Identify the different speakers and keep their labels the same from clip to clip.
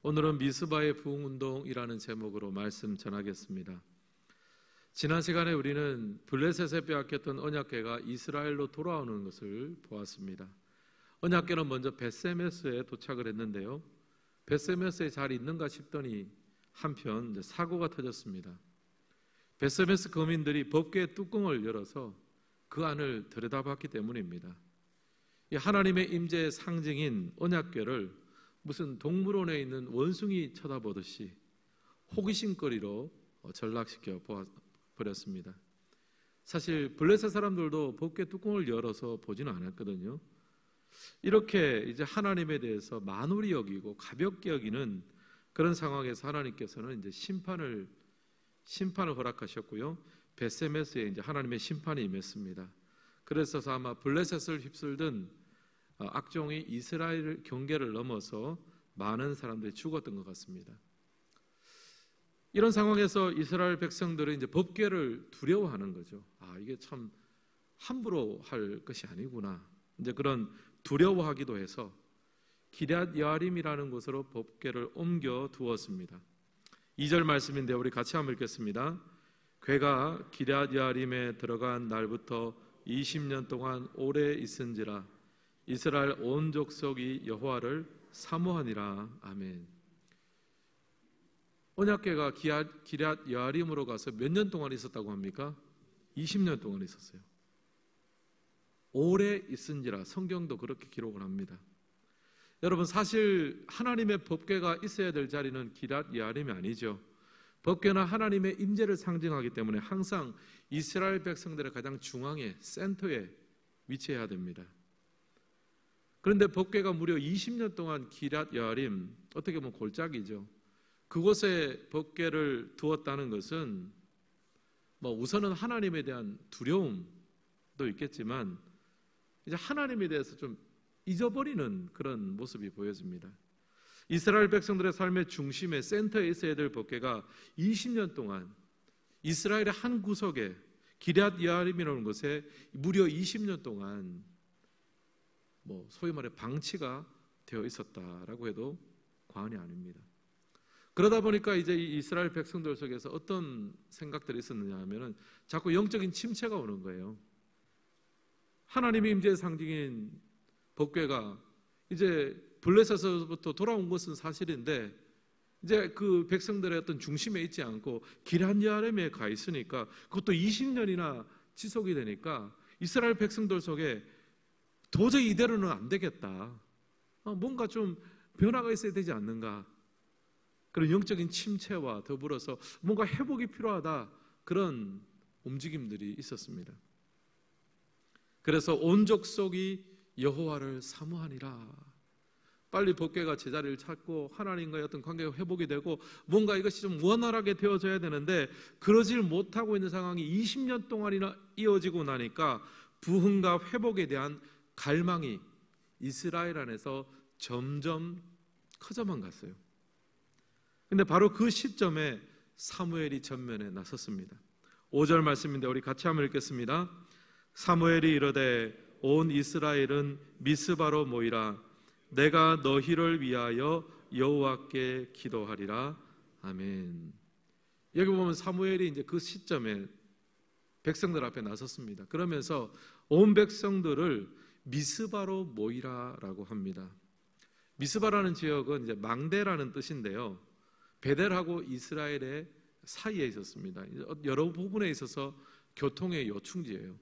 Speaker 1: 오늘은 미스바의 부흥운동이라는 제목으로 말씀 전하겠습니다. 지난 시간에 우리는 블레셋에 빼앗겼던 언약궤가 이스라엘로 돌아오는 것을 보았습니다. 언약궤는 먼저 벳세메스에 도착을 했는데요, 벳세메스에 잘 있는가 싶더니 한편 사고가 터졌습니다. 벳세메스 거민들이 법궤의 뚜껑을 열어서 그 안을 들여다봤기 때문입니다. 이 하나님의 임재의 상징인 언약궤를 무슨 동물원에 있는 원숭이 쳐다보듯이 호기심거리로 전락시켜 버렸습니다. 사실 블레셋 사람들도 법궤 뚜껑을 열어서 보지는 않았거든요. 이렇게 이제 하나님에 대해서 만홀히 여기고 가볍게 여기는 그런 상황에서 하나님께서는 이제 심판을 허락하셨고요. 벳세메스에 이제 하나님의 심판이 임했습니다. 그래서 아마 블레셋을 휩쓸던 악종이 이스라엘 경계를 넘어서 많은 사람들이 죽었던 것 같습니다. 이런 상황에서 이스라엘 백성들은 이제 법궤를 두려워하는 거죠. 이게 참 함부로 할 것이 아니구나. 이제 그런 두려워하기도 해서 기럇 여아림이라는 곳으로 법궤를 옮겨 두었습니다. 2절 말씀인데 우리 같이 한번 읽겠습니다. 궤가 기럇 여아림에 들어간 날부터 20년 동안 오래 있은지라 이스라엘 온 족속이 여호와를 사모하니라. 아멘. 언약궤가 기럇 여아림으로 가서 몇 년 동안 있었다고 합니까? 20년 동안 있었어요. 오래 있은지라 성경도 그렇게 기록을 합니다. 여러분, 사실 하나님의 법궤가 있어야 될 자리는 기럇 여아림이 아니죠. 법궤는 하나님의 임재를 상징하기 때문에 항상 이스라엘 백성들의 가장 중앙에, 센터에 위치해야 됩니다. 그런데 법궤가 무려 20년 동안 기럇 여아림, 어떻게 보면 골짜기죠, 그곳에 법궤를 두었다는 것은 우선은 하나님에 대한 두려움도 있겠지만 이제 하나님에 대해서 좀 잊어버리는 그런 모습이 보여집니다. 이스라엘 백성들의 삶의 중심에, 센터에 있어야 될 법궤가 20년 동안 이스라엘의 한 구석에 기럇 여아림이라는 곳에 무려 20년 동안 소위 말해 방치가 되어 있었다라고 해도 과언이 아닙니다. 그러다 보니까 이제 이 이스라엘 백성들 속에서 어떤 생각들이 있었느냐 하면은 자꾸 영적인 침체가 오는 거예요. 하나님의 임재의 상징인 법궤가 이제 블레셋에서부터 돌아온 것은 사실인데 이제 그 백성들의 어떤 중심에 있지 않고 기럇 여아림에 가 있으니까, 그것도 20년이나 지속이 되니까 이스라엘 백성들 속에 도저히 이대로는 안 되겠다, 뭔가 좀 변화가 있어야 되지 않는가, 그런 영적인 침체와 더불어서 뭔가 회복이 필요하다, 그런 움직임들이 있었습니다. 그래서 온 족속이 여호와를 사모하니라. 빨리 법궤가 제자리를 찾고 하나님과의 어떤 관계가 회복이 되고 뭔가 이것이 좀 원활하게 되어져야 되는데 그러질 못하고 있는 상황이 20년 동안이나 이어지고 나니까 부흥과 회복에 대한 갈망이 이스라엘 안에서 점점 커져만 갔어요. 근데 바로 그 시점에 사무엘이 전면에 나섰습니다. 5절 말씀인데 우리 같이 한번 읽겠습니다. 사무엘이 이르되 온 이스라엘은 미스바로 모이라. 내가 너희를 위하여 여호와께 기도하리라. 아멘. 여기 보면 사무엘이 이제 그 시점에 백성들 앞에 나섰습니다. 그러면서 온 백성들을 미스바로 모이라라고 합니다. 미스바라는 지역은 이제 망대라는 뜻인데요, 베델하고 이스라엘의 사이에 있었습니다. 여러 부분에 있어서 교통의 요충지예요.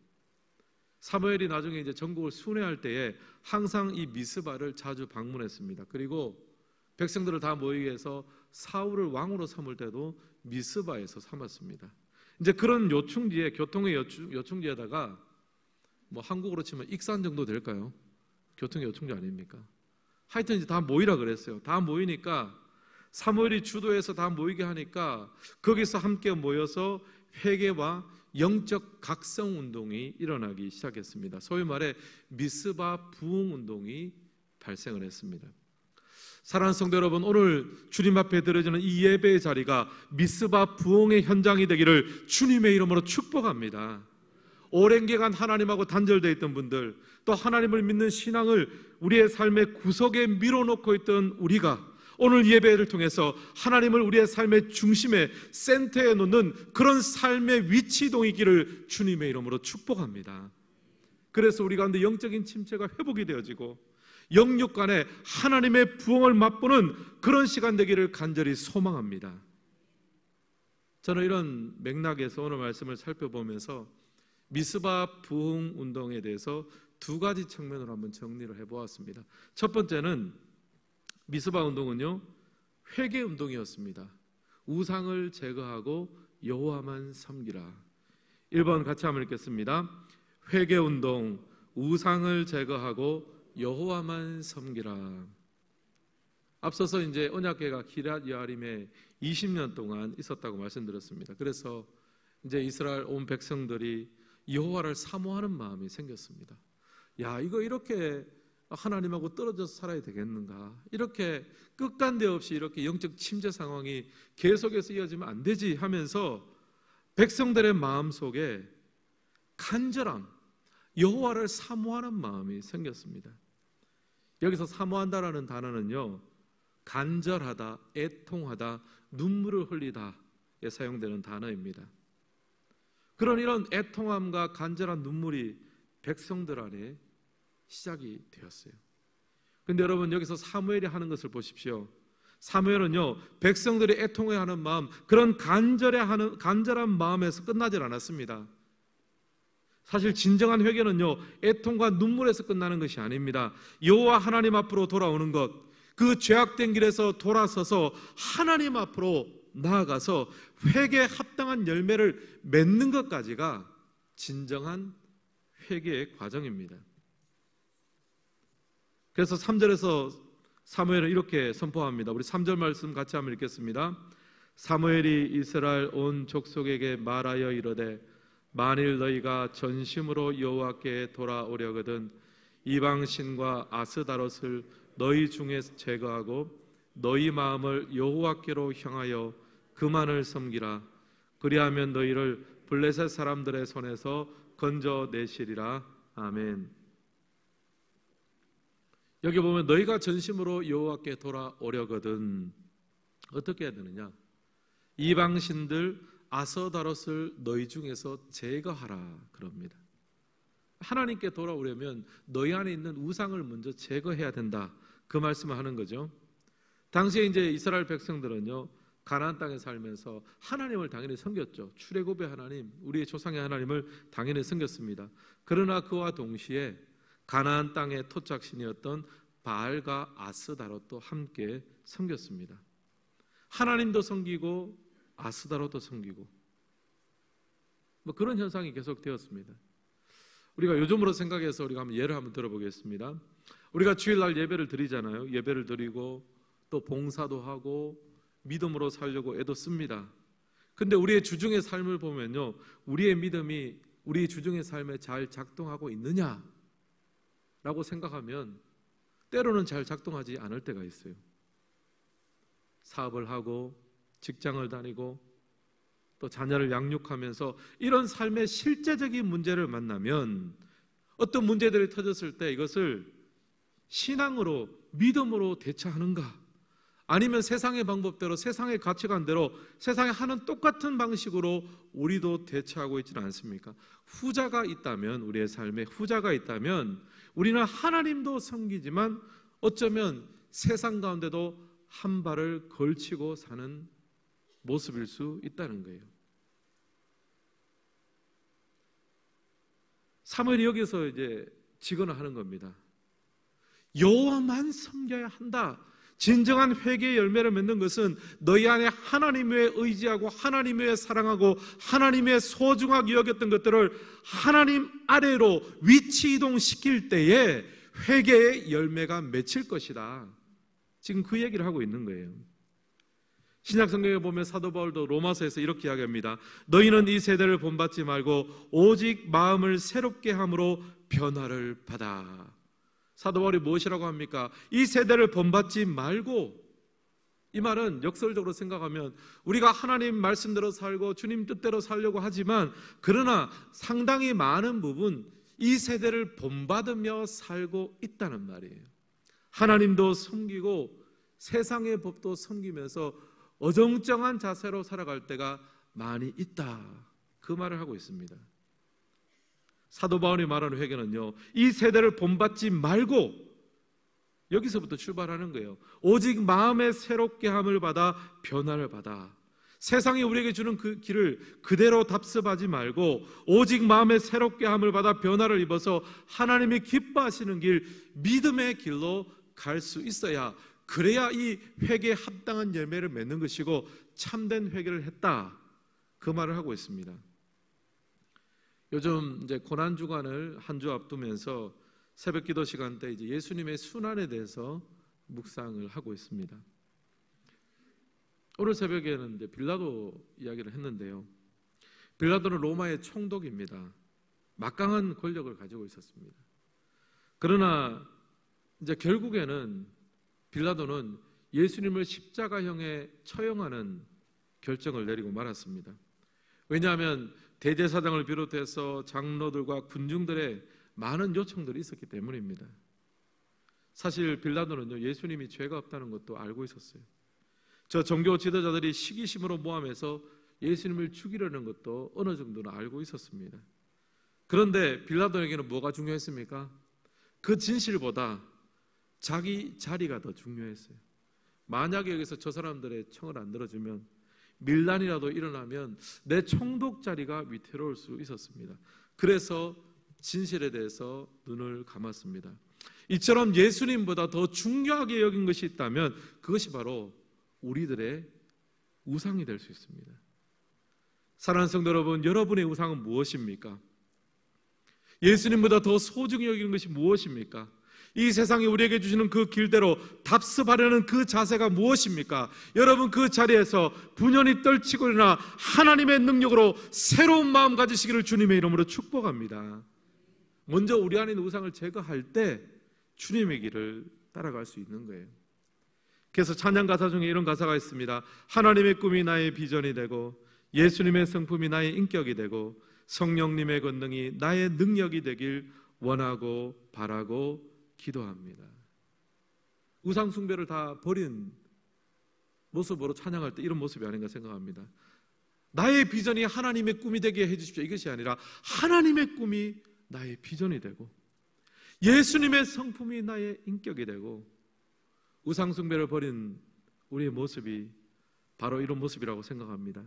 Speaker 1: 사무엘이 나중에 이제 전국을 순회할 때에 항상 이 미스바를 자주 방문했습니다. 그리고 백성들을 다 모이게 해서 사울을 왕으로 삼을 때도 미스바에서 삼았습니다. 이제 그런 요충지에, 교통의 요충지에다가 한국으로 치면 익산 정도 될까요? 교통의 요충지 아닙니까? 하여튼 이제 다 모이라 그랬어요. 다 모이니까 사무엘이 주도해서 다 모이게 하니까 거기서 함께 모여서 회개와 영적 각성 운동이 일어나기 시작했습니다. 소위 말해 미스바 부흥 운동이 발생을 했습니다. 사랑하는 성도 여러분, 오늘 주님 앞에 드려지는 이 예배의 자리가 미스바 부흥의 현장이 되기를 주님의 이름으로 축복합니다. 오랜 기간 하나님하고 단절되어 있던 분들, 또 하나님을 믿는 신앙을 우리의 삶의 구석에 밀어놓고 있던 우리가 오늘 예배를 통해서 하나님을 우리의 삶의 중심에 센터에 놓는 그런 삶의 위치 이동이기를 주님의 이름으로 축복합니다. 그래서 우리 가운데 영적인 침체가 회복이 되어지고 영육 간에 하나님의 부흥을 맛보는 그런 시간 되기를 간절히 소망합니다. 저는 이런 맥락에서 오늘 말씀을 살펴보면서 미스바 부흥 운동에 대해서 두 가지 측면으로 한번 정리를 해보았습니다. 첫 번째는 미스바 운동은요, 회개 운동이었습니다. 우상을 제거하고 여호와만 섬기라. 1번 같이 한번 읽겠습니다. 회개 운동, 우상을 제거하고 여호와만 섬기라. 앞서서 이제 언약궤가 기럇 여아림에 20년 동안 있었다고 말씀드렸습니다. 그래서 이제 이스라엘 온 백성들이 여호와를 사모하는 마음이 생겼습니다. 야, 이거 이렇게 하나님하고 떨어져서 살아야 되겠는가? 이렇게 끝간데 없이 이렇게 영적 침체 상황이 계속해서 이어지면 안 되지 하면서 백성들의 마음 속에 간절함, 여호와를 사모하는 마음이 생겼습니다. 여기서 사모한다라는 단어는요, 간절하다, 애통하다, 눈물을 흘리다에 사용되는 단어입니다. 그런 이런 애통함과 간절한 눈물이 백성들 안에 시작이 되었어요. 그런데 여러분, 여기서 사무엘이 하는 것을 보십시오. 사무엘은요, 백성들이 애통해하는 마음, 그런 간절한 마음에서 끝나질 않았습니다. 사실 진정한 회개는요, 애통과 눈물에서 끝나는 것이 아닙니다. 여호와 하나님 앞으로 돌아오는 것, 그 죄악된 길에서 돌아서서 하나님 앞으로 나아가서 회개에 합당한 열매를 맺는 것까지가 진정한 회개의 과정입니다. 그래서 3절에서 사무엘은 이렇게 선포합니다. 우리 3절 말씀 같이 한번 읽겠습니다. 사무엘이 이스라엘 온 족속에게 말하여 이르되 만일 너희가 전심으로 여호와께 돌아오려거든 이방 신과 아스다롯을 너희 중에 제거하고 너희 마음을 여호와께로 향하여 그만을 섬기라. 그리하면 너희를 블레셋 사람들의 손에서 건져내시리라. 아멘. 여기 보면 너희가 전심으로 여호와께 돌아오려거든 어떻게 해야 되느냐? 이방신들 아스다롯을 너희 중에서 제거하라 그럽니다. 하나님께 돌아오려면 너희 안에 있는 우상을 먼저 제거해야 된다, 그 말씀을 하는 거죠. 당시에 이제 이스라엘 백성들은요, 가나안 땅에 살면서 하나님을 당연히 섬겼죠. 출애굽의 하나님, 우리의 조상의 하나님을 당연히 섬겼습니다. 그러나 그와 동시에 가나안 땅의 토착신이었던 바알과 아스다롯도 함께 섬겼습니다. 하나님도 섬기고 아스다롯도 섬기고 뭐 그런 현상이 계속되었습니다. 우리가 요즘으로 생각해서 우리가 한번 예를 한번 들어보겠습니다. 우리가 주일날 예배를 드리잖아요. 예배를 드리고 또 봉사도 하고 믿음으로 살려고 애도 씁니다. 근데 우리의 주중의 삶을 보면요, 우리의 믿음이 우리 주중의 삶에 잘 작동하고 있느냐라고 생각하면 때로는 잘 작동하지 않을 때가 있어요. 사업을 하고 직장을 다니고 또 자녀를 양육하면서 이런 삶의 실제적인 문제를 만나면 어떤 문제들이 터졌을 때 이것을 신앙으로, 믿음으로 대처하는가, 아니면 세상의 방법대로, 세상의 가치관대로, 세상에 하는 똑같은 방식으로 우리도 대처하고 있지는 않습니까? 후자가 있다면, 우리의 삶에 후자가 있다면 우리는 하나님도 섬기지만 어쩌면 세상 가운데도 한 발을 걸치고 사는 모습일 수 있다는 거예요. 사무엘이 여기서 이제 직언을 하는 겁니다. 여호와만 섬겨야 한다. 진정한 회개의 열매를 맺는 것은 너희 안에 하나님을 의지하고 하나님을 사랑하고 하나님의 소중하게 여겼던 것들을 하나님 아래로 위치 이동시킬 때에 회개의 열매가 맺힐 것이다. 지금 그 얘기를 하고 있는 거예요. 신약 성경에 보면 사도 바울도 로마서에서 이렇게 이야기합니다. 너희는 이 세대를 본받지 말고 오직 마음을 새롭게 함으로 변화를 받아. 사도 바울이 무엇이라고 합니까? 이 세대를 본받지 말고. 이 말은 역설적으로 생각하면 우리가 하나님 말씀대로 살고 주님 뜻대로 살려고 하지만, 그러나 상당히 많은 부분 이 세대를 본받으며 살고 있다는 말이에요. 하나님도 섬기고 세상의 법도 섬기면서 어정쩡한 자세로 살아갈 때가 많이 있다, 그 말을 하고 있습니다. 사도 바울이 말하는 회개는요, 이 세대를 본받지 말고 여기서부터 출발하는 거예요. 오직 마음의 새롭게 함을 받아 변화를 받아. 세상이 우리에게 주는 그 길을 그대로 답습하지 말고 오직 마음의 새롭게 함을 받아 변화를 입어서 하나님이 기뻐하시는 길, 믿음의 길로 갈 수 있어야, 그래야 이 회개에 합당한 열매를 맺는 것이고 참된 회개를 했다, 그 말을 하고 있습니다. 요즘 이제 고난 주간을 한 주 앞두면서 새벽 기도 시간 때 이제 예수님의 순환에 대해서 묵상을 하고 있습니다. 오늘 새벽에는 이제 빌라도 이야기를 했는데요. 빌라도는 로마의 총독입니다. 막강한 권력을 가지고 있었습니다. 그러나 이제 결국에는 빌라도는 예수님을 십자가형에 처형하는 결정을 내리고 말았습니다. 왜냐하면 대제사장을 비롯해서 장로들과 군중들의 많은 요청들이 있었기 때문입니다. 사실 빌라도는요, 예수님이 죄가 없다는 것도 알고 있었어요. 저 종교 지도자들이 시기심으로 모함해서 예수님을 죽이려는 것도 어느 정도는 알고 있었습니다. 그런데 빌라도에게는 뭐가 중요했습니까? 그 진실보다 자기 자리가 더 중요했어요. 만약에 여기서 저 사람들의 청을 안 들어주면, 밀란이라도 일어나면 내 총독 자리가 위태로울 수 있었습니다. 그래서 진실에 대해서 눈을 감았습니다. 이처럼 예수님보다 더 중요하게 여긴 것이 있다면 그것이 바로 우리들의 우상이 될 수 있습니다. 사랑하는 성도 여러분, 여러분의 우상은 무엇입니까? 예수님보다 더 소중히 여기는 것이 무엇입니까? 이 세상이 우리에게 주시는 그 길대로 답습하려는 그 자세가 무엇입니까? 여러분, 그 자리에서 분연히 떨치고 일어나 하나님의 능력으로 새로운 마음 가지시기를 주님의 이름으로 축복합니다. 먼저 우리 안에 있는 우상을 제거할 때 주님의 길을 따라갈 수 있는 거예요. 그래서 찬양 가사 중에 이런 가사가 있습니다. 하나님의 꿈이 나의 비전이 되고 예수님의 성품이 나의 인격이 되고 성령님의 권능이 나의 능력이 되길 원하고 바라고 기도합니다. 우상 숭배를 다 버린 모습으로 찬양할 때 이런 모습이 아닌가 생각합니다. 나의 비전이 하나님의 꿈이 되게 해주십시오, 이것이 아니라 하나님의 꿈이 나의 비전이 되고 예수님의 성품이 나의 인격이 되고, 우상 숭배를 버린 우리의 모습이 바로 이런 모습이라고 생각합니다.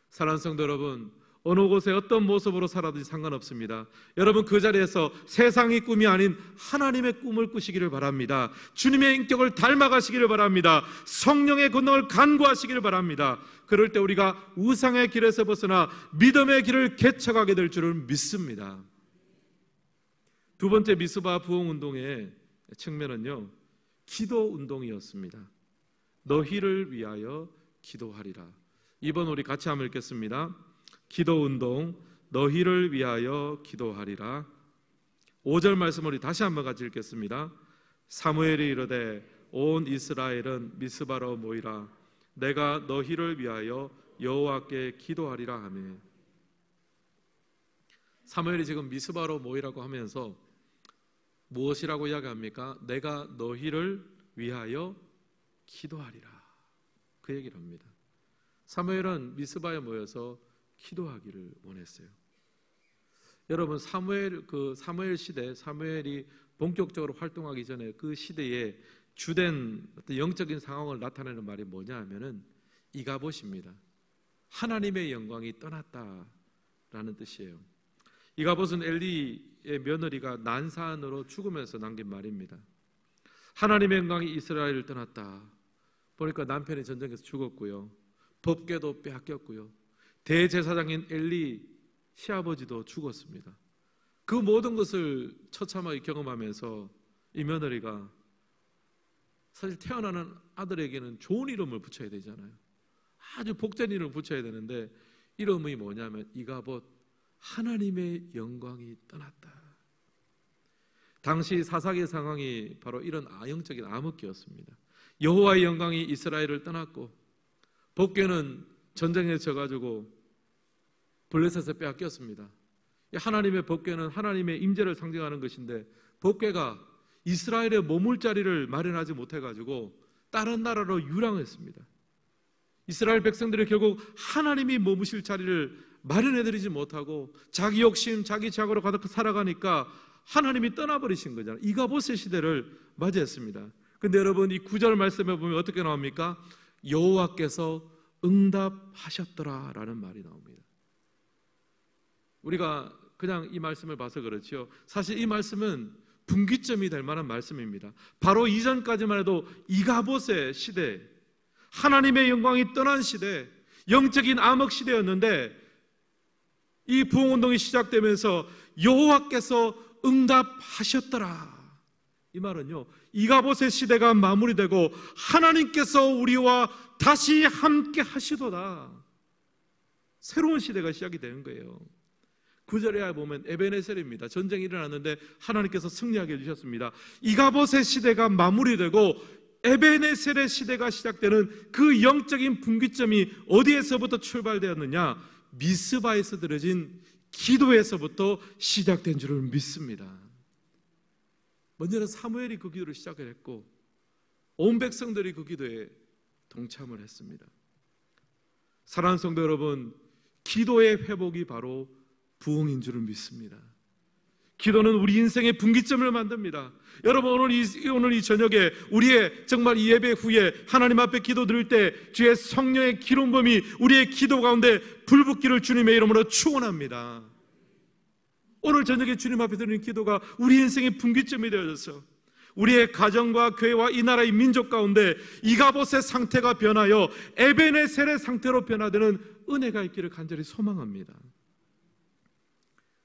Speaker 1: 사랑하는 성도 여러분, 어느 곳에 어떤 모습으로 살아도 상관없습니다. 여러분, 그 자리에서 세상의 꿈이 아닌 하나님의 꿈을 꾸시기를 바랍니다. 주님의 인격을 닮아가시기를 바랍니다. 성령의 권능을 간구하시기를 바랍니다. 그럴 때 우리가 우상의 길에서 벗어나 믿음의 길을 개척하게 될 줄을 믿습니다. 두 번째 미스바 부흥운동의 측면은요, 기도 운동이었습니다. 너희를 위하여 기도하리라. 이번 우리 같이 한번 읽겠습니다. 기도 운동, 너희를 위하여 기도하리라. 5절 말씀을 우리 다시 한번 같이 읽겠습니다. 사무엘이 이르되 온 이스라엘은 미스바로 모이라. 내가 너희를 위하여 여호와께 기도하리라 하며. 사무엘이 지금 미스바로 모이라고 하면서 무엇이라고 이야기합니까? 내가 너희를 위하여 기도하리라, 그 얘기를 합니다. 사무엘은 미스바에 모여서 기도하기를 원했어요. 여러분, 사무엘 시대, 사무엘이 본격적으로 활동하기 전에 그 시대에 주된 어떤 영적인 상황을 나타내는 말이 뭐냐 하면은 이가봇입니다. 하나님의 영광이 떠났다라는 뜻이에요. 이가봇은 엘리의 며느리가 난산으로 죽으면서 남긴 말입니다. 하나님의 영광이 이스라엘을 떠났다. 보니까 남편이 전쟁에서 죽었고요, 법궤도 빼앗겼고요, 대제사장인 엘리 시아버지도 죽었습니다. 그 모든 것을 처참하게 경험하면서 이 며느리가 사실 태어나는 아들에게는 좋은 이름을 붙여야 되잖아요. 아주 복된 이름을 붙여야 되는데 이름이 뭐냐면 이가봇, 하나님의 영광이 떠났다. 당시 사사기의 상황이 바로 이런 영적인 암흑기였습니다. 여호와의 영광이 이스라엘을 떠났고 법궤는 전쟁에 져가지고 블레셋에 빼앗겼습니다. 하나님의 법궤는 하나님의 임재를 상징하는 것인데 법궤가 이스라엘의 머물 자리를 마련하지 못해가지고 다른 나라로 유랑했습니다. 이스라엘 백성들이 결국 하나님이 머무실 자리를 마련해드리지 못하고 자기 욕심, 자기 자고로 가득 살아가니까 하나님이 떠나버리신 거잖아요. 이가봇의 시대를 맞이했습니다. 근데 여러분, 이 9절 말씀에 보면 어떻게 나옵니까? 여호와께서 응답하셨더라 라는 말이 나옵니다. 우리가 그냥 이 말씀을 봐서 그렇지요, 사실 이 말씀은 분기점이 될 만한 말씀입니다. 바로 이전까지만 해도 이가봇의 시대, 하나님의 영광이 떠난 시대, 영적인 암흑 시대였는데 이 부흥운동이 시작되면서 여호와께서 응답하셨더라. 이 말은요, 이가봇의 시대가 마무리되고 하나님께서 우리와 다시 함께 하시도다. 새로운 시대가 시작이 되는 거예요. 9절에 보면 에베네셀입니다. 전쟁이 일어났는데 하나님께서 승리하게 해주셨습니다. 이가봇의 시대가 마무리되고 에베네셀의 시대가 시작되는 그 영적인 분기점이 어디에서부터 출발되었느냐? 미스바에서 드려진 기도에서부터 시작된 줄을 믿습니다. 먼저는 사무엘이 그 기도를 시작을 했고 온 백성들이 그 기도에 동참을 했습니다. 사랑하는 성도 여러분, 기도의 회복이 바로 부흥인 줄을 믿습니다. 기도는 우리 인생의 분기점을 만듭니다. 여러분, 오늘 이 저녁에 우리의 정말 이 예배 후에 하나님 앞에 기도 드릴 때 주의 성령의 기름 부음이 우리의 기도 가운데 불붙기를 주님의 이름으로 축원합니다. 오늘 저녁에 주님 앞에 드리는 기도가 우리 인생의 분기점이 되어져서 우리의 가정과 교회와 이 나라의 민족 가운데 이가봇의 상태가 변하여 에베네셀의 상태로 변화되는 은혜가 있기를 간절히 소망합니다.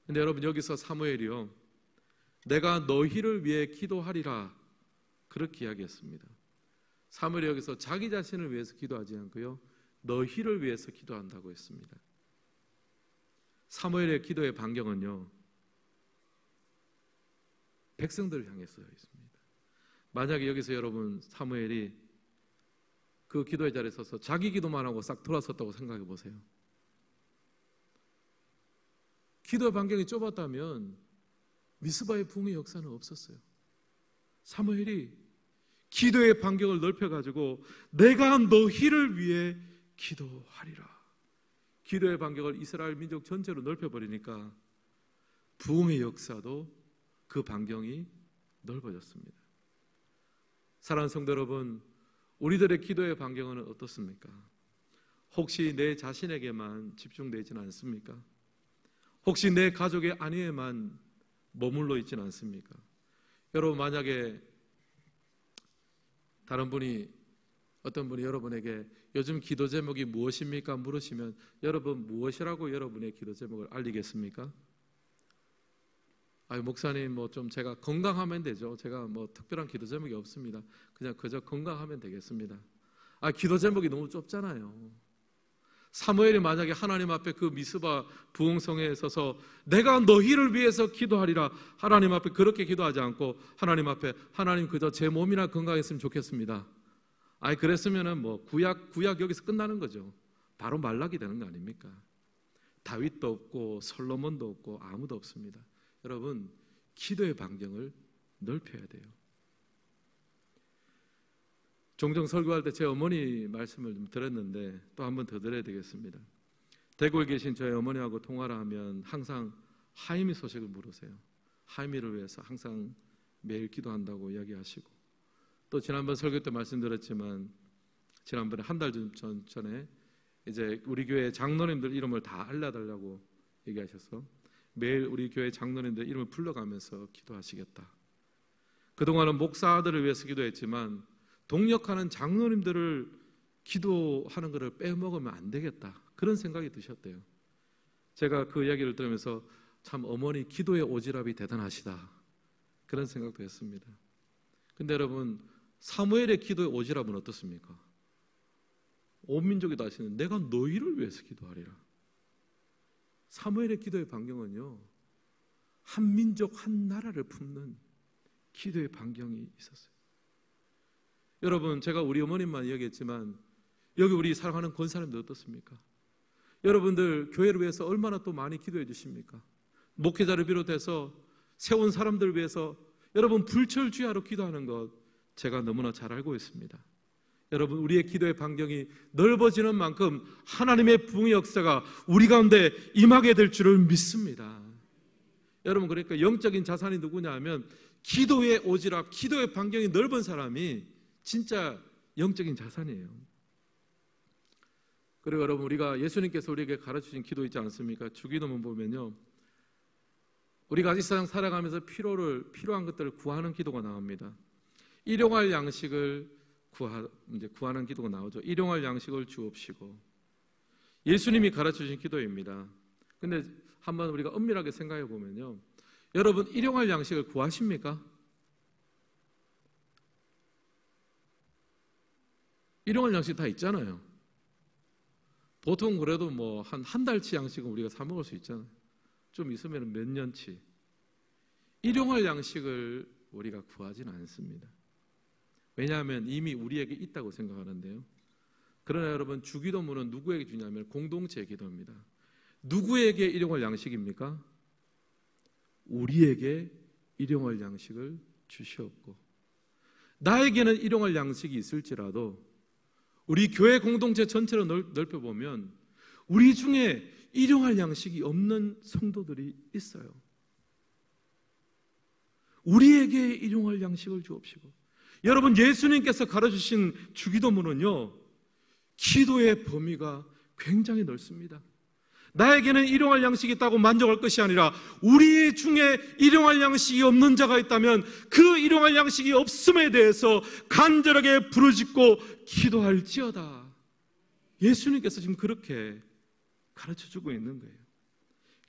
Speaker 1: 근데 여러분, 여기서 사무엘이요, 내가 너희를 위해 기도하리라 그렇게 이야기했습니다. 사무엘이 여기서 자기 자신을 위해서 기도하지 않고요, 너희를 위해서 기도한다고 했습니다. 사무엘의 기도의 반경은요, 백성들을 향해서 있습니다. 만약에 여기서 여러분 사무엘이 그 기도의 자리에 서서 자기 기도만 하고 싹 돌아섰다고 생각해 보세요. 기도의 반경이 좁았다면 미스바의 부흥의 역사는 없었어요. 사무엘이 기도의 반경을 넓혀가지고 내가 너희를 위해 기도하리라. 기도의 반경을 이스라엘 민족 전체로 넓혀버리니까 부흥의 역사도 그 반경이 넓어졌습니다. 사랑하는 성도 여러분, 우리들의 기도의 반경은 어떻습니까? 혹시 내 자신에게만 집중되지는 않습니까? 혹시 내 가족의 안위에만 머물러 있지는 않습니까? 여러분, 만약에 다른 분이, 어떤 분이 여러분에게 요즘 기도 제목이 무엇입니까? 물으시면 여러분 무엇이라고 여러분의 기도 제목을 알리겠습니까? 목사님 좀 제가 건강하면 되죠. 제가 특별한 기도 제목이 없습니다. 그냥 그저 건강하면 되겠습니다. 기도 제목이 너무 좁잖아요. 사무엘이 만약에 하나님 앞에 그 미스바 부흥성에 서서 내가 너희를 위해서 기도하리라, 하나님 앞에 그렇게 기도하지 않고 하나님 앞에 하나님 그저 제 몸이나 건강했으면 좋겠습니다. 그랬으면은 구약 여기서 끝나는 거죠. 바로 말라기 되는 거 아닙니까? 다윗도 없고 솔로몬도 없고 아무도 없습니다. 여러분, 기도의 반경을 넓혀야 돼요. 종종 설교할 때 제 어머니 말씀을 좀 들었는데 또 한 번 더 드려야 되겠습니다. 대구에 계신 저희 어머니하고 통화를 하면 항상 하이미 소식을 물으세요. 하이미를 위해서 항상 매일 기도한다고 이야기하시고, 또 지난번 설교 때 말씀드렸지만 지난번에 한 달 전에 이제 우리 교회 장로님들 이름을 다 알려달라고 얘기하셔서 매일 우리 교회 장로님들 이름을 불러가면서 기도하시겠다. 그동안은 목사들을 위해서 기도했지만 동역하는 장로님들을 기도하는 것을 빼먹으면 안 되겠다, 그런 생각이 드셨대요. 제가 그 이야기를 들으면서 참 어머니 기도의 오지랖이 대단하시다, 그런 생각도 했습니다. 근데 여러분, 사무엘의 기도의 오지랖은 어떻습니까? 온 민족이 다 아시는 내가 너희를 위해서 기도하리라. 사무엘의 기도의 반경은요, 한 민족 한 나라를 품는 기도의 반경이 있었어요. 여러분, 제가 우리 어머님만 이야기했지만 여기 우리 사랑하는 권사님들 어떻습니까? 여러분들 교회를 위해서 얼마나 또 많이 기도해 주십니까? 목회자를 비롯해서 세운 사람들을 위해서 여러분 불철주야로 기도하는 것 제가 너무나 잘 알고 있습니다. 여러분, 우리의 기도의 반경이 넓어지는 만큼 하나님의 부흥의 역사가 우리 가운데 임하게 될 줄을 믿습니다. 여러분, 그러니까 영적인 자산이 누구냐 하면 기도의 오지랖, 기도의 반경이 넓은 사람이 진짜 영적인 자산이에요. 그리고 여러분, 우리가 예수님께서 우리에게 가르치신 기도 있지 않습니까? 주기도문 보면요, 우리가 이 세상 살아가면서 필요한 것들을 구하는 기도가 나옵니다. 일용할 양식을 구하는 기도가 나오죠. 일용할 양식을 주옵시고. 예수님이 가르쳐주신 기도입니다. 근데 한번 우리가 엄밀하게 생각해 보면요, 여러분, 일용할 양식을 구하십니까? 일용할 양식 다 있잖아요. 보통 그래도 뭐 한 달치 양식은 우리가 사 먹을 수 있잖아요. 좀 있으면 몇 년치. 일용할 양식을 우리가 구하지는 않습니다. 왜냐하면 이미 우리에게 있다고 생각하는데요. 그러나 여러분, 주기도문은 누구에게 주냐면 공동체의 기도입니다. 누구에게 일용할 양식입니까? 우리에게 일용할 양식을 주시옵고. 나에게는 일용할 양식이 있을지라도 우리 교회 공동체 전체를 넓혀보면 우리 중에 일용할 양식이 없는 성도들이 있어요. 우리에게 일용할 양식을 주옵시고. 여러분, 예수님께서 가르쳐주신 주기도문은요, 기도의 범위가 굉장히 넓습니다. 나에게는 일용할 양식이 있다고 만족할 것이 아니라 우리 중에 일용할 양식이 없는 자가 있다면 그 일용할 양식이 없음에 대해서 간절하게 부르짖고 기도할지어다. 예수님께서 지금 그렇게 가르쳐주고 있는 거예요.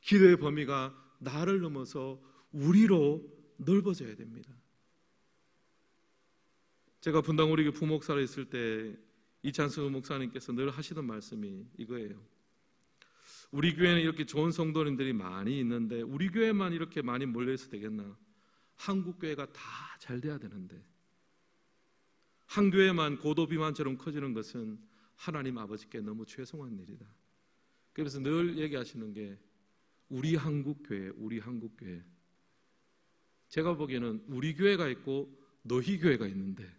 Speaker 1: 기도의 범위가 나를 넘어서 우리로 넓어져야 됩니다. 제가 분당 우리 부목사로 있을 때 이찬수 목사님께서 늘 하시던 말씀이 이거예요. 우리 교회는 이렇게 좋은 성도님들이 많이 있는데 우리 교회만 이렇게 많이 몰려있어도 되겠나? 한국 교회가 다 잘 돼야 되는데 한 교회만 고도비만처럼 커지는 것은 하나님 아버지께 너무 죄송한 일이다. 그래서 늘 얘기하시는 게 우리 한국 교회, 우리 한국 교회. 제가 보기에는 우리 교회가 있고 너희 교회가 있는데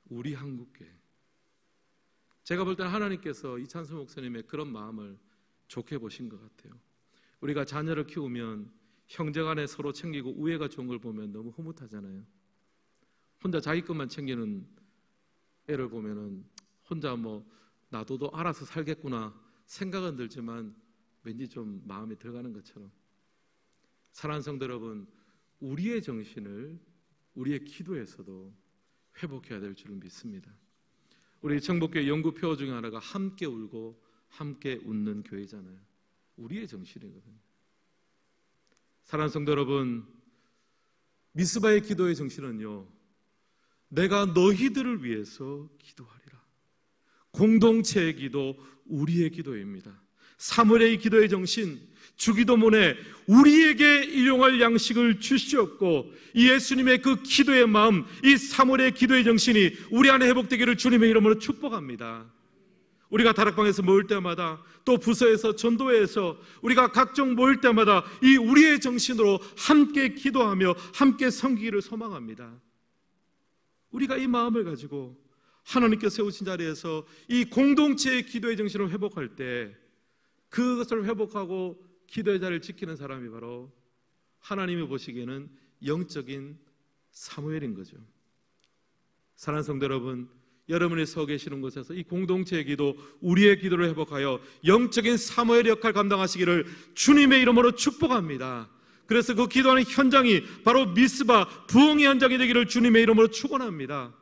Speaker 1: 우리 한국 교회. 제가 볼 때는 하나님께서 이찬수 목사님의 그런 마음을 좋게 보신 것 같아요. 우리가 자녀를 키우면 형제간에 서로 챙기고 우애가 좋은 걸 보면 너무 흐뭇하잖아요. 혼자 자기 것만 챙기는 애를 보면은 혼자 뭐 나도 알아서 살겠구나 생각은 들지만 왠지 좀 마음이 들어가는 것처럼. 사랑하는 성도 여러분, 우리의 정신을 우리의 기도에서도 회복해야 될 줄을 믿습니다. 우리 청복교회 연구표 중에 하나가 함께 울고 함께 웃는 교회잖아요. 우리의 정신이거든요. 사랑하는 성도 여러분, 미스바의 기도의 정신은요, 내가 너희들을 위해서 기도하리라. 공동체의 기도, 우리의 기도입니다. 사무엘의 기도의 정신, 주기도문에 우리에게 일용할 양식을 주시옵고, 이 예수님의 그 기도의 마음, 이 사무엘의 기도의 정신이 우리 안에 회복되기를 주님의 이름으로 축복합니다. 우리가 다락방에서 모일 때마다, 또 부서에서 전도회에서 우리가 각종 모일 때마다 이 우리의 정신으로 함께 기도하며 함께 섬기기를 소망합니다. 우리가 이 마음을 가지고 하나님께서 세우신 자리에서 이 공동체의 기도의 정신을 회복할 때, 그것을 회복하고 기도의 자리를 지키는 사람이 바로 하나님이 보시기에는 영적인 사무엘인 거죠. 사랑하는 성도 여러분, 여러분이 서 계시는 곳에서 이 공동체의 기도, 우리의 기도를 회복하여 영적인 사무엘의 역할을 감당하시기를 주님의 이름으로 축복합니다. 그래서 그 기도하는 현장이 바로 미스바 부흥의 현장이 되기를 주님의 이름으로 축원합니다.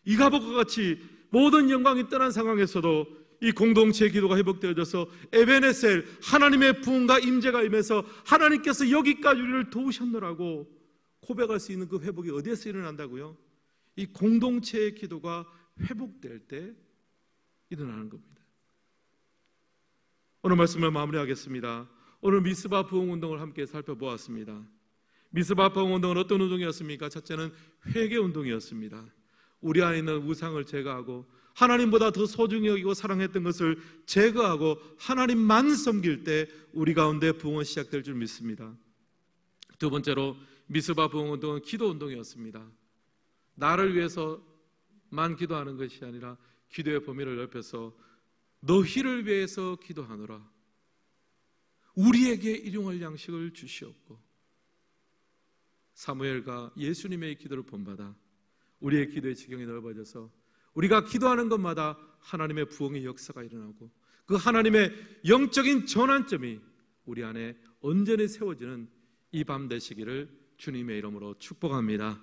Speaker 1: 이가복과 같이 모든 영광이 떠난 상황에서도 이 공동체의 기도가 회복되어져서 에베네셀, 하나님의 부흥과 임재가 임해서 하나님께서 여기까지 우리를 도우셨노라고 고백할 수 있는 그 회복이 어디에서 일어난다고요? 이 공동체의 기도가 회복될 때 일어나는 겁니다. 오늘 말씀을 마무리하겠습니다. 오늘 미스바 부흥운동을 함께 살펴보았습니다. 미스바 부흥운동은 어떤 운동이었습니까? 첫째는 회개운동이었습니다. 우리 안에 있는 우상을 제거하고 하나님보다 더 소중히 여기고 사랑했던 것을 제거하고 하나님만 섬길 때 우리 가운데 부흥은 시작될 줄 믿습니다. 두 번째로 미스바 부흥운동은 기도운동이었습니다. 나를 위해서 기도하는 것이 아니라 기도의 범위를 넓혀서 너희를 위해서 기도하노라. 우리에게 일용할 양식을 주시옵고. 사무엘과 예수님의 기도를 본받아 우리의 기도의 지경이 넓어져서 우리가 기도하는 것마다 하나님의 부흥의 역사가 일어나고 그 하나님의 영적인 전환점이 우리 안에 온전히 세워지는 이 밤 되시기를 주님의 이름으로 축복합니다.